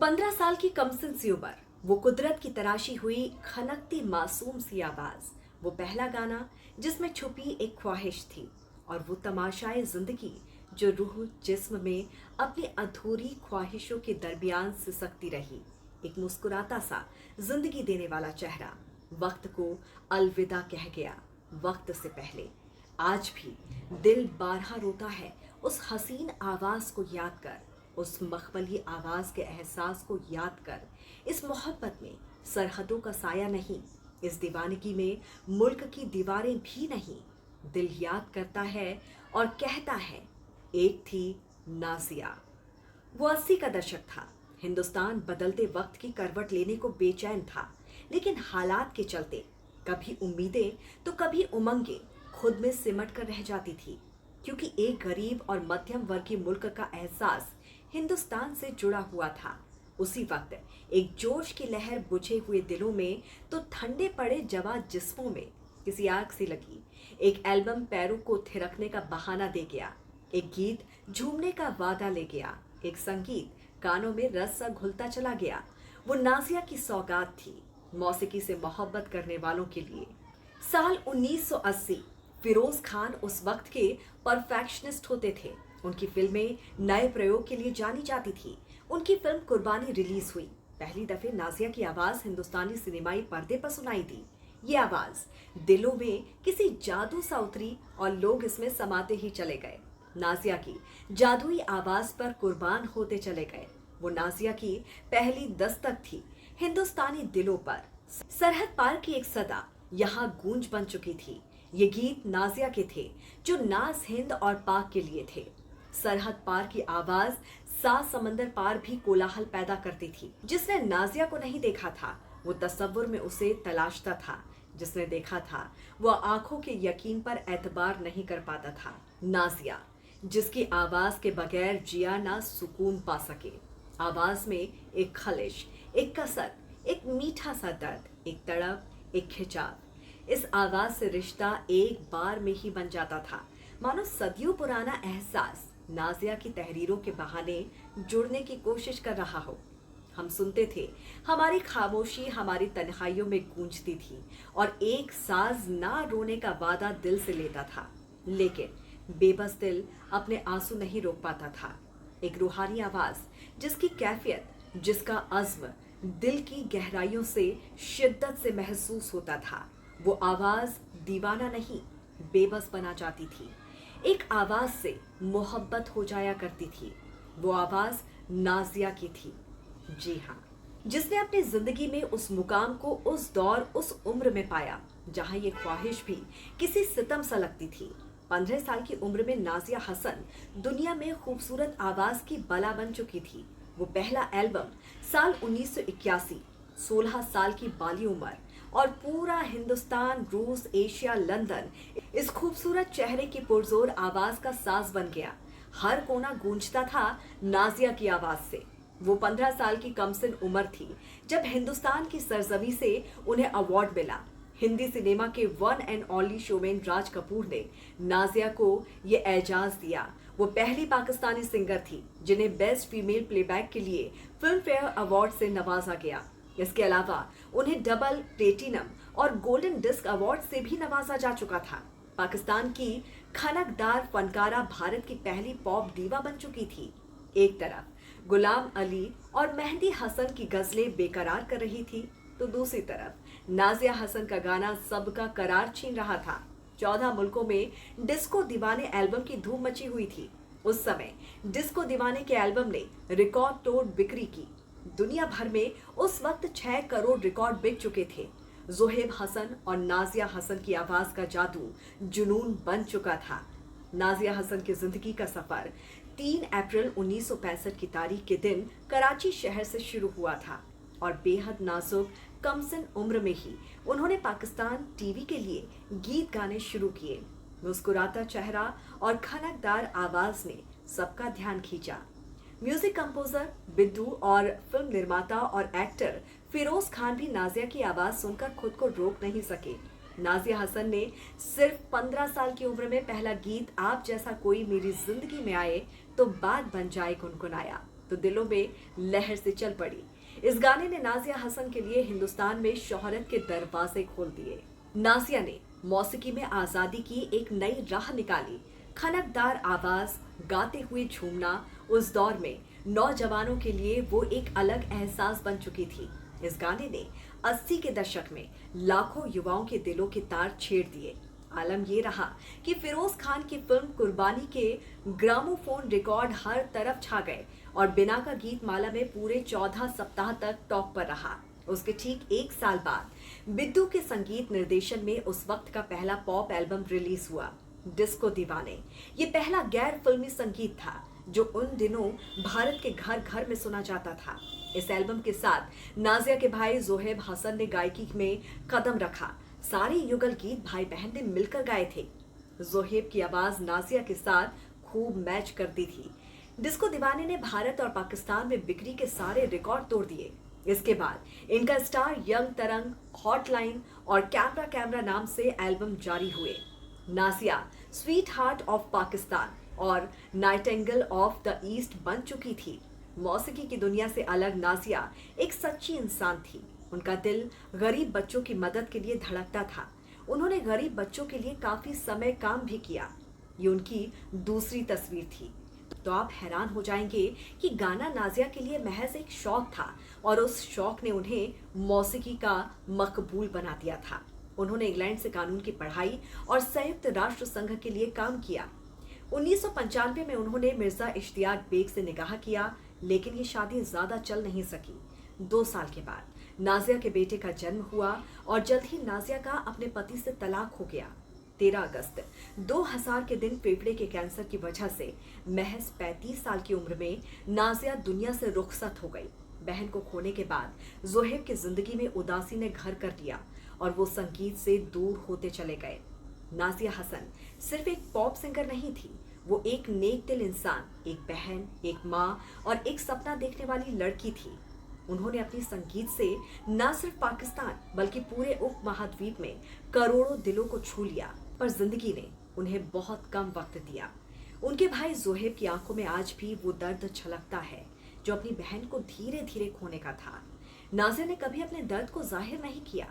15 साल की कमसिन सी उम्र, वो कुदरत की तराशी हुई खनकती मासूम सी आवाज, वो पहला गाना जिसमें छुपी एक ख्वाहिश थी, और वो तमाशाए जिंदगी जो रूह जिस्म में अपनी अधूरी ख्वाहिशों के दरमियान सिसकती रही। एक मुस्कुराता सा जिंदगी देने वाला चेहरा वक्त को अलविदा कह गया। वक्त से पहले आज भी दिल बारहा रोता है उस हसीन आवाज को याद कर, उस मखमली आवाज के एहसास को याद कर। इस मोहब्बत में सरहदों का साया नहीं, इस दीवानगी में मुल्क की दीवारें भी नहीं। दिल याद करता है और कहता है, एक थी नाजिया। वो 80 का दशक था। हिंदुस्तान बदलते वक्त की करवट लेने को बेचैन था, लेकिन हालात के चलते कभी उम्मीदें तो कभी उमंगें खुद में सिमट कर रह जाती थी, क्योंकि एक गरीब और मध्यम वर्गीय मुल्क का एहसास हिंदुस्तान से जुड़ा हुआ था। उसी वक्त एक जोश की लहर बुझे हुए दिलों में तो ठंडे पड़े जवा जिस्मों में किसी आग सी लगी। एक एल्बम पैरों को थिरकने का बहाना दे गया, एक गीत झूमने का वादा ले गया, एक संगीत कानों में रस सा घुलता चला गया। वो नाजिया की सौगात थी, मौसीकी से मोहब्बत करने वालों के लिए। साल 1980। फिरोज खान उस वक्त के परफेक्शनिस्ट होते थे। उनकी फिल्में नए प्रयोग के लिए जानी जाती थी। उनकी फिल्म कुर्बानी रिलीज हुई। पहली दफे नाजिया की आवाज हिंदुस्तानी सिनेमाई पर्दे पर सुनाई दी। ये आवाज दिलों में किसी जादू सा उतरी और लोग इसमें समाते ही चले गए। नाजिया की जादुई आवाज पर कुर्बान होते चले गए। वो नाजिया की पहली दस्तक थी हिंदुस्तानी दिलों पर। सरहद पार की एक सदा यहाँ गूंज बन चुकी थी। ये गीत नाजिया के थे, जो नाज हिंद और पाक के लिए थे। सरहद पार की आवाज 7 समंदर पार भी कोलाहल पैदा करती थी। जिसने नाजिया को नहीं देखा था वो तसव्वुर में उसे तलाशता था, जिसने देखा था वो आंखों के यकीन पर एतबार नहीं कर पाता था। नाजिया, जिसकी आवाज के बगैर जिया ना सुकून पा सके। आवाज में एक खलिश, एक कसक, एक मीठा सा दर्द, एक तड़प, एक खिंचाव। इस आवाज से रिश्ता एक बार में ही बन जाता था, मानो सदियों पुराना एहसास नाजिया की तहरीरों के बहाने जुड़ने की कोशिश कर रहा हो। हम सुनते थे, हमारी खामोशी हमारी तन्हाइयों में गूंजती थी, और एक साज ना रोने का वादा दिल से लेता था, लेकिन बेबस दिल अपने आंसू नहीं रोक पाता था। एक रूहानी आवाज जिसकी कैफियत, जिसका अज़्म दिल की गहराइयों से शिद्दत से महसूस होता था। वो आवाज दीवाना नहीं, बेबस बना जाती थी। एक आवाज से मोहब्बत हो जाया करती थी। वो आवाज नाजिया की थी। जी हाँ, जिसने अपनी जिंदगी में उस मुकाम को उस दौर उस उम्र में पाया जहां ये ख्वाहिश भी किसी सितम सा लगती थी। 15 साल की उम्र में नाजिया हसन दुनिया में खूबसूरत आवाज की बला बन चुकी थी। वो पहला एल्बम साल 1981, 16 साल की बाली उम्र, और पूरा हिंदुस्तान, रूस, एशिया, लंदन इस खूबसूरत चेहरे की पुरजोर आवाज का साज बन गया। हर कोना गूंजता था नाजिया की आवाज से। वो 15 साल की कमसिन उम्र थी जब हिंदुस्तान की सरजमी से उन्हें अवार्ड मिला। हिंदी सिनेमा के one and only showman Raj Kapoor ने नाजिया को ये एजाज दिया। वो पहली पाकिस्तानी सिंगर थी जिन्हें बेस्ट फीमेल प्लेबैक के लिए फिल्म फेयर अवार्ड से नवाजा गया। इसके अलावा उन्हें डबल प्लेटिनम और गोल्डन डिस्क अवार्ड से भी नवाजा जा चुका था। पाकिस्तान की खनकदार फनकारा भारत की पहली पॉप दीवा बन चुकी थी। एक तरफ गुलाम अली और मेहंदी हसन की गजलें बेकरार कर रही थी, तो दूसरी तरफ नाजिया हसन का गाना सबका करार छीन रहा था। 14 मुल्कों में डिस्को दीवाने एल्बम की धूम मची हुई थी। उस समय डिस्को दीवाने के एल्बम ने रिकॉर्ड तोड़ बिक्री की। दुनिया भर में उस वक्त 6 करोड़ रिकॉर्ड बिक चुके थे। जोहेब हसन और नाजिया हसन की आवाज का जादू जुनून बन चुका था। नाजिया हसन की जिंदगी का सफर 3 अप्रैल 1965 की तारीख के दिन कराची शहर से शुरू हुआ था, और बेहद नाजुक कमसिन उम्र में ही उन्होंने पाकिस्तान टीवी के लिए गीत गाने शुरू किए। मुस्कुराता चेहरा और खनकदार आवाज ने सबका ध्यान खींचा। म्यूजिक कंपोजर बिद्दू और फिल्म निर्माता और एक्टर फिरोज खान भी नाजिया की आवाज सुनकर खुद को रोक नहीं सके। नाजिया हसन ने सिर्फ 15 साल की उम्र में पहला गीत आप जैसा कोई मेरी जिंदगी में आए तो बात बन जाए गुनगुनाया। तो दिलों में लहर से चल पड़ी। इस गाने ने नाजिया हसन के लिए हिंदुस्तान में शोहरत के दरवाजे खोल दिए। नाजिया ने मौसीकी में आजादी की एक नई राह निकाली। खनकदार आवाज, गाते हुए झूमना, उस दौर में नौजवानों के लिए वो एक अलग एहसास बन चुकी थी। इस गाने ने 80 के दशक में लाखों युवाओं के दिलों के तार छेड़ दिए। आलम ये रहा कि फिरोज खान की फिल्म कुर्बानी के ग्रामोफोन रिकॉर्ड हर तरफ छा गए और बिना का गीत माला में पूरे 14 सप्ताह तक टॉप पर रहा। उसके ठीक एक साल बाद बिद्दू के संगीत निर्देशन में उस वक्त का पहला पॉप एल्बम रिलीज हुआ, डिस्को दीवाने। ये पहला गैर फिल्मी संगीत था जो उन दिनों भारत के घर घर में सुना जाता था। इस एल्बम के साथ नाजिया के भाई जोहेब हसन ने गायकी में कदम रखा। सारे युगल गीत भाई बहन ने मिलकर गाए थे। जोहेब की आवाज नाजिया के साथ खूब मैच करती थी। डिस्को दीवाने ने भारत और पाकिस्तान में बिक्री के सारे रिकॉर्ड तोड़ दिए। इसके बाद इनका स्टार यंग तरंग, हॉटलाइन और कैमरा कैमरा नाम से एल्बम जारी हुए। Nazia sweet heart of Pakistan और नाइटिंगेल ऑफ द ईस्ट बन चुकी थी। मौसीकी की दुनिया से अलग नाजिया एक सच्ची इंसान थी। उनका दिल गरीब बच्चों की मदद के लिए धड़कता था। उन्होंने गरीब बच्चों के लिए काफी समय काम भी किया। ये उनकी दूसरी तस्वीर थी। तो आप हैरान हो जाएंगे कि गाना नाजिया के लिए महज एक शौक था और उस शौक ने उन्हें मौसीकी का मकबूल बना दिया था। उन्होंने इंग्लैंड से कानून की पढ़ाई और संयुक्त राष्ट्र संघ के लिए काम किया। 1995 में उन्होंने मिर्जा इश्तियाक बेग से निकाह किया, लेकिन ये शादी ज्यादा चल नहीं सकी। 2 साल के बाद नाजिया के बेटे का जन्म हुआ और जल्द ही नाजिया का अपने पति से तलाक हो गया। 13 अगस्त 2000 के दिन फेफड़े के कैंसर की वजह से महज 35 साल की उम्र में नाजिया दुनिया से रुखसत हो गई। बहन को खोने के बाद जोहेब की जिंदगी में उदासी ने घर कर लिया और वो संगीत से दूर होते चले गए। नाजिया हसन सिर्फ एक पॉप सिंगर नहीं थी, वो एक नेक दिल इंसान, एक बहन, एक माँ और एक सपना देखने वाली लड़की थी। उन्होंने अपनी संगीत से न सिर्फ पाकिस्तान बल्कि पूरे उपमहाद्वीप में करोड़ों दिलों को छू लिया, पर जिंदगी ने उन्हें बहुत कम वक्त दिया। उनके भाई जोहेब की आंखों में आज भी वो दर्द छलकता है जो अपनी बहन को धीरे धीरे खोने का था। नाजिया ने कभी अपने दर्द को जाहिर नहीं किया,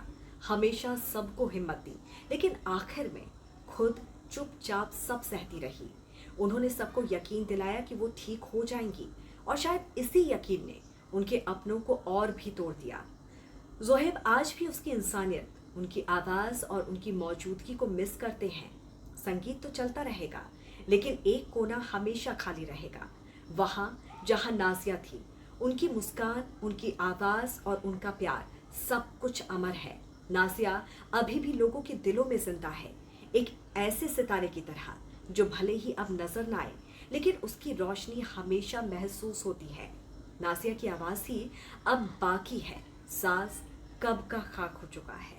हमेशा सबको हिम्मत दी, लेकिन आखिर में खुद चुपचाप सब सहती रही। उन्होंने सबको यकीन दिलाया कि वो ठीक हो जाएंगी और शायद इसी यकीन ने उनके अपनों को और भी तोड़ दिया। जोहेब आज भी उसकी इंसानियत, उनकी आवाज और उनकी मौजूदगी को मिस करते हैं। संगीत तो चलता रहेगा, लेकिन एक कोना हमेशा खाली रहेगा, वहां जहां नाजिया थी। उनकी मुस्कान, उनकी आवाज और उनका प्यार, सब कुछ अमर है। नाजिया अभी भी लोगों के दिलों में जिंदा है, एक ऐसे सितारे की तरह जो भले ही अब नजर न आए, लेकिन उसकी रोशनी हमेशा महसूस होती है। नाजिया की आवाज ही अब बाकी है, साज कब का खाक हो चुका है।